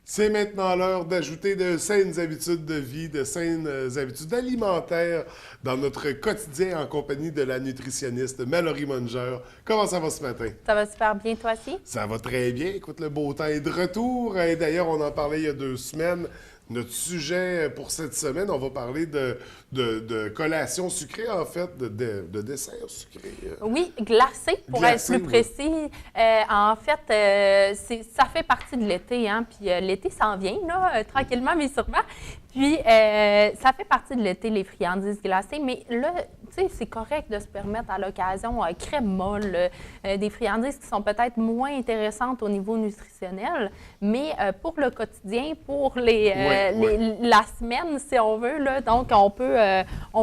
C'est maintenant l'heure d'ajouter de saines habitudes de vie, de saines habitudes alimentaires dans notre quotidien en compagnie de la nutritionniste Mallory Munger. Comment ça va ce matin? Ça va super bien, toi aussi? Ça va très bien. Écoute, le beau temps est de retour. Et d'ailleurs, on en parlait il y a 2 semaines. Notre sujet pour cette semaine, on va parler de collations sucrées, en fait, de desserts sucrés. Oui, glacé, pour Glacé, être plus oui. précis. En fait, ça fait partie de l'été, hein, puis l'été s'en vient, là, tranquillement, mais sûrement. Puis, ça fait partie de l'été, les friandises glacées, mais là, tu sais, c'est correct de se permettre à l'occasion crème molle, des friandises qui sont peut-être moins intéressantes au niveau nutritionnel, mais pour le quotidien, pour la semaine, si on veut, là, donc on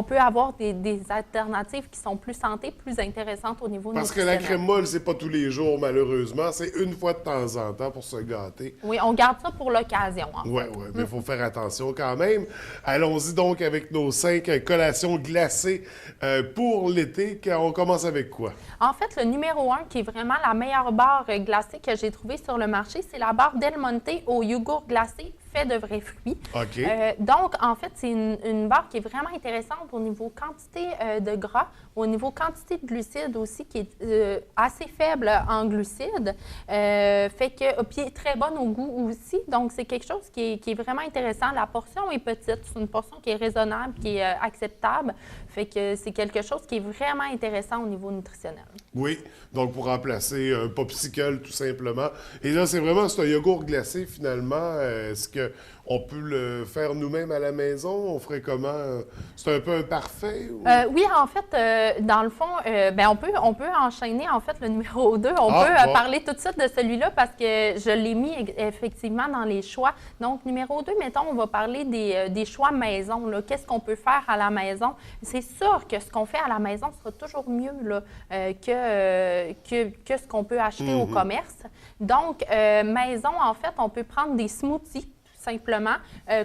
peut avoir des alternatives qui sont plus santé, plus intéressantes au niveau Parce que la nutritionnel. crème molle, c'est pas tous les jours, malheureusement. C'est une fois de temps en temps pour se gâter. Oui, on garde ça pour l'occasion, en Oui, fait. oui, mais il faut faire attention quand même. Allons-y donc avec nos 5 collations glacées pour l'été. On commence avec quoi? En fait, le numéro 1, qui est vraiment la meilleure barre glacée que j'ai trouvée sur le marché, c'est la barre Del Monte au yogourt glacé fait de vrais fruits. OK. Donc, en fait, c'est une barre qui est vraiment intéressante au niveau quantité de gras, au niveau quantité de glucides aussi, qui est assez faible en glucides. Fait que, puis très bonne au goût aussi. Donc, c'est quelque chose qui est vraiment intéressant. La portion est petite. C'est une portion qui est raisonnable, qui est acceptable. Fait que c'est quelque chose qui est vraiment intéressant au niveau nutritionnel. Oui, donc pour remplacer un popsicle tout simplement. Et là, c'est un yogourt glacé finalement. Est-ce qu'on peut le faire nous-mêmes à la maison? On ferait comment? C'est un peu un parfait? Ou... Oui, en fait, dans le fond, ben on peut enchaîner en fait le numéro 2. On Ah, peut bon. parler tout de suite de celui-là parce que je l'ai mis effectivement dans les choix. Donc, numéro 2, mettons, on va parler des choix maison, là. Qu'est-ce qu'on peut faire à la maison? C'est sûr que ce qu'on fait à la maison sera toujours mieux là, que ce qu'on peut acheter au commerce. Donc, maison, en fait, on peut prendre des smoothies simplement,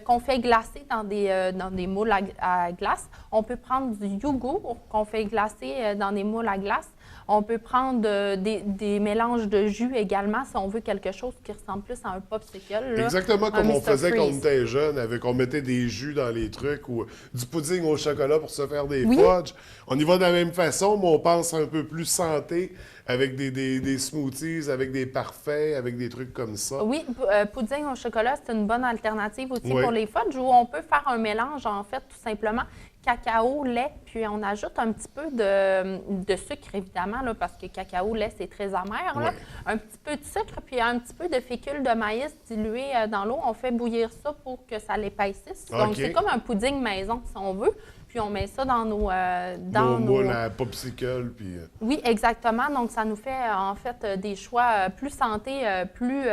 qu'on fait glacer dans des moules à glace. On peut prendre du yogourt qu'on fait glacer dans des moules à glace. On peut prendre des mélanges de jus également si on veut quelque chose qui ressemble plus à un popsicle. Là, Exactement comme un on Mr. faisait quand on Freeze. était jeune, on mettait des jus dans les trucs ou du pudding au chocolat pour se faire des Oui. fudges. On y va de la même façon, mais on pense un peu plus santé avec des smoothies, avec des parfaits, avec des trucs comme ça. Oui, pudding au chocolat, c'est une bonne alternative aussi Oui. pour les fudges où on peut faire un mélange, en fait, tout simplement cacao, lait, puis on ajoute un petit peu de sucre, évidemment, là, parce que cacao, lait, c'est très amer. Là. Oui. Un petit peu de sucre, puis un petit peu de fécule de maïs dilué dans l'eau. On fait bouillir ça pour que ça l'épaississe. Donc, OK. c'est comme un pudding maison, si on veut. Puis on met ça dans Nos moules à popsicle, puis... Oui, exactement. Donc, ça nous fait en fait des choix plus santé, plus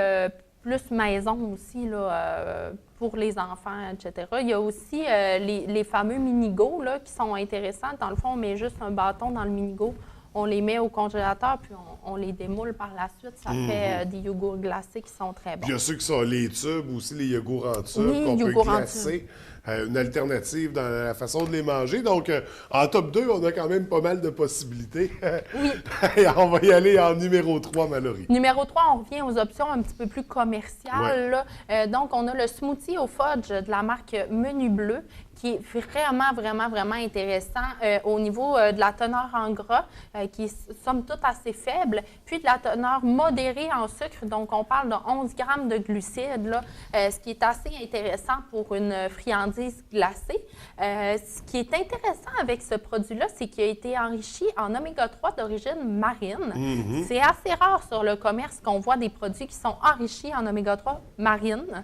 maison aussi là, pour les enfants, etc. Il y a aussi les fameux mini-go là, qui sont intéressants. Dans le fond, on met juste un bâton dans le mini-go, on les met au congélateur, puis on les démoule par la suite. Ça fait des yogourts glacés qui sont très bons. Puis il y a ceux qui sont les tubes aussi, les yogourts en tube Oui, qu'on peut yogourts en glacer. Une alternative dans la façon de les manger. Donc, en top 2, on a quand même pas mal de possibilités. Oui. Et on va y aller en numéro 3, Mallory. Numéro 3, on revient aux options un petit peu plus commerciales. Là. Donc, on a le smoothie au fudge de la marque Menu Bleu, qui est vraiment intéressant au niveau de la teneur en gras, qui est somme toute assez faible, puis de la teneur modérée en sucre. Donc, on parle de 11 grammes de glucides, là, ce qui est assez intéressant pour une friandise glacée. Ce qui est intéressant avec ce produit-là, c'est qu'il a été enrichi en oméga 3 d'origine marine. C'est assez rare sur le commerce qu'on voit des produits qui sont enrichis en oméga 3 marine.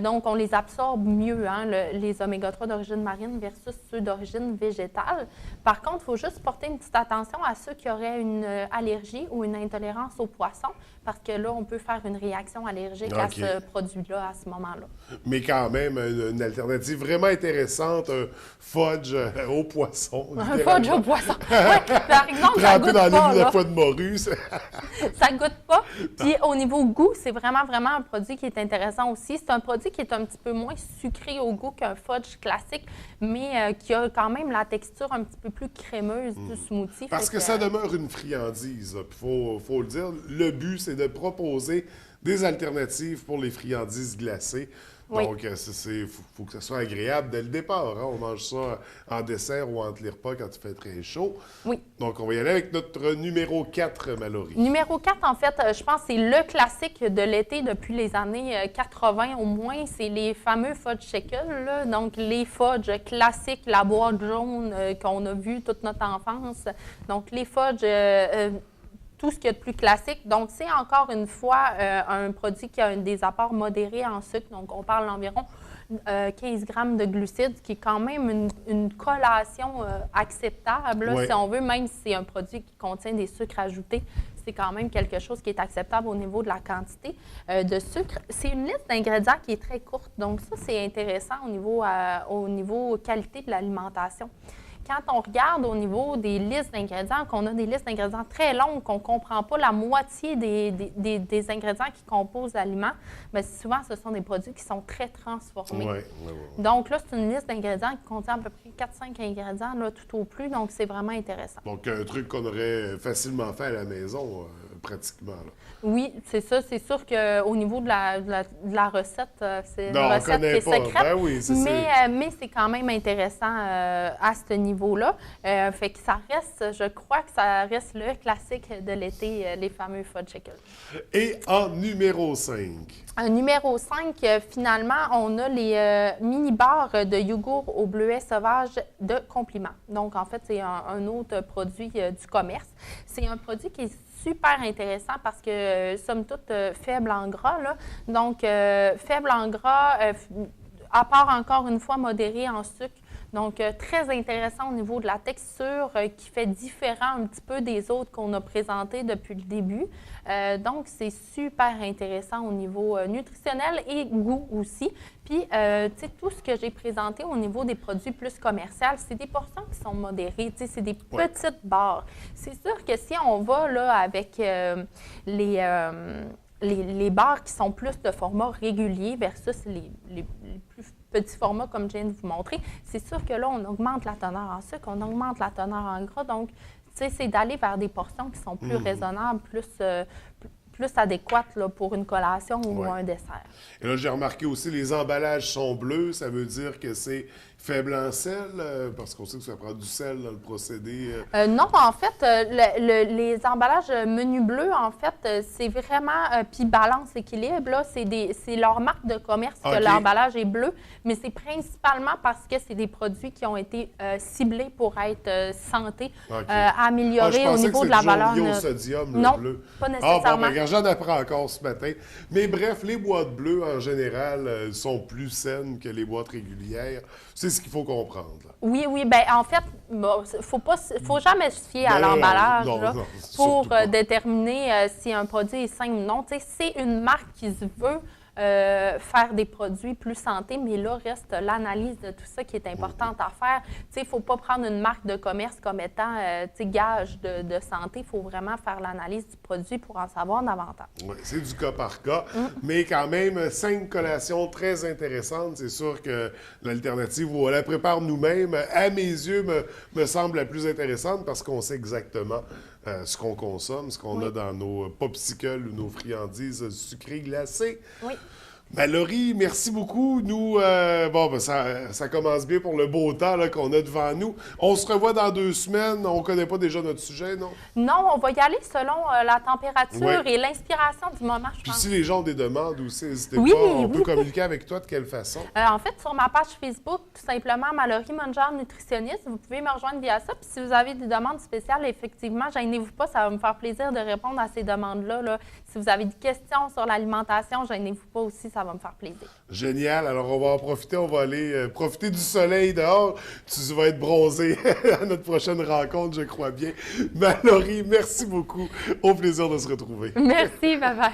Donc, on les absorbe mieux, hein, les oméga 3 d'origine marine versus ceux d'origine végétale. Par contre, il faut juste porter une petite attention à ceux qui auraient une allergie ou une intolérance aux poissons, parce que là, on peut faire une réaction allergique à ce produit-là à ce moment-là. Mais quand même, une alternative vraiment intéressante, un fudge au poisson. Un fudge au poisson. Oui, par exemple, ça Trempé goûte dans pas, l'huile de là. foie de morue. Ça goûte pas. Puis au niveau goût, c'est vraiment un produit qui est intéressant aussi. C'est un produit qui est un petit peu moins sucré au goût qu'un fudge classique, mais qui a quand même la texture un petit peu plus crémeuse du smoothie. Parce que ça demeure une friandise. Il faut le dire. Le but, c'est de proposer des alternatives pour les friandises glacées. Oui. Donc, faut que ça soit agréable dès le départ. Hein. On mange ça en dessert ou entre les repas quand il fait très chaud. Oui. Donc, on va y aller avec notre numéro 4, Mallory. Numéro 4, en fait, je pense que c'est le classique de l'été depuis les années 80 au moins. C'est les fameux fudge shackles, là. Donc, les fudge classiques, la boîte jaune qu'on a vu toute notre enfance. Donc, les fudge, tout ce qu'il y a de plus classique. Donc, c'est encore une fois un produit qui a des apports modérés en sucre. Donc, on parle d'environ 15 grammes de glucides, ce qui est quand même une collation acceptable, là, Oui. si on veut, même si c'est un produit qui contient des sucres ajoutés. C'est quand même quelque chose qui est acceptable au niveau de la quantité de sucre. C'est une liste d'ingrédients qui est très courte. Donc, ça, c'est intéressant au niveau qualité de l'alimentation. Quand on regarde au niveau des listes d'ingrédients, qu'on a des listes d'ingrédients très longues, qu'on ne comprend pas la moitié des ingrédients qui composent l'aliment, bien, souvent, ce sont des produits qui sont très transformés. Oui. Donc là, c'est une liste d'ingrédients qui contient à peu près 4-5 ingrédients, là, tout au plus. Donc, c'est vraiment intéressant. Donc, un truc qu'on aurait facilement fait à la maison, pratiquement. Là. Oui, c'est ça. C'est sûr qu'au niveau de la recette, c'est une Non, on recette qui connaît est pas. secrète. Ben oui, Mais c'est quand même intéressant à ce niveau-là. Fait que ça reste, je crois que ça reste le classique de l'été, les fameux fudge shackles. Et en numéro 5. Numéro 5, finalement, on a les mini-bars de yogourt au bleuet sauvage de Compliment. Donc, en fait, c'est un autre produit du commerce. C'est un produit qui est super intéressant parce que, somme toute, faible en gras, là. Donc, faible en gras, apport encore une fois modéré en sucre. Donc, très intéressant au niveau de la texture qui fait différent un petit peu des autres qu'on a présentés depuis le début. Donc, c'est super intéressant au niveau nutritionnel et goût aussi. Puis, tu sais, tout ce que j'ai présenté au niveau des produits plus commerciaux, c'est des portions qui sont modérées. Tu sais, c'est des petites barres. C'est sûr que si on va là avec les barres qui sont plus de format régulier versus les plus petits formats comme je viens de vous montrer, c'est sûr que là, on augmente la teneur en sucre, on augmente la teneur en gras. Donc, tu sais, c'est d'aller vers des portions qui sont plus raisonnables, plus adéquates là, pour une collation ou un dessert. Et là, j'ai remarqué aussi, les emballages sont bleus. Ça veut dire que c'est faible en sel, parce qu'on sait que ça prend du sel dans le procédé. Non, en fait, les emballages menu bleu, en fait, c'est vraiment, puis balance équilibre, là, c'est leur marque de commerce que l'emballage est bleu, mais c'est principalement parce que c'est des produits qui ont été ciblés pour être santé, améliorés au niveau de la valeur. Je pensais que c'était jaune au sodium, non, le bleu. pas nécessairement. Bon, ben, j'en apprends encore ce matin. Mais bref, les boîtes bleues, en général, sont plus saines que les boîtes régulières. C'est ce qu'il faut comprendre. Là. Oui. Bien, en fait, faut jamais se fier à l'emballage là, pour déterminer si un produit est sain ou non. Tu sais, c'est une marque qui se veut faire des produits plus santé, mais là, reste l'analyse de tout ça qui est importante à faire. Tu sais, il ne faut pas prendre une marque de commerce comme étant gage de santé. Il faut vraiment faire l'analyse du produit pour en savoir davantage. Oui, c'est du cas par cas, mais quand même, 5 collations très intéressantes. C'est sûr que l'alternative où on la prépare nous-mêmes, à mes yeux, me semble la plus intéressante parce qu'on sait exactement ce qu'on consomme, ce qu'on a dans nos popsicles ou nos friandises sucrées glacées. Oui. Mallory, merci beaucoup. Nous, ça commence bien pour le beau temps là, qu'on a devant nous. On se revoit dans 2 semaines. On ne connaît pas déjà notre sujet, non? Non, on va y aller selon la température et l'inspiration du moment, je Puis pense. si les gens ont des demandes aussi, n'hésitez pas. On peut communiquer avec toi de quelle façon? En fait, sur ma page Facebook, tout simplement, Mallory Mungard nutritionniste, vous pouvez me rejoindre via ça. Puis si vous avez des demandes spéciales, effectivement, gênez-vous pas, ça va me faire plaisir de répondre à ces demandes-là. Là. Si vous avez des questions sur l'alimentation, gênez-vous pas aussi, ça va me faire plaisir. Génial. Alors, on va en profiter. On va aller profiter du soleil dehors. Tu vas être bronzé à notre prochaine rencontre, je crois bien. Mallory, merci beaucoup. Au plaisir de se retrouver. Merci, bye-bye.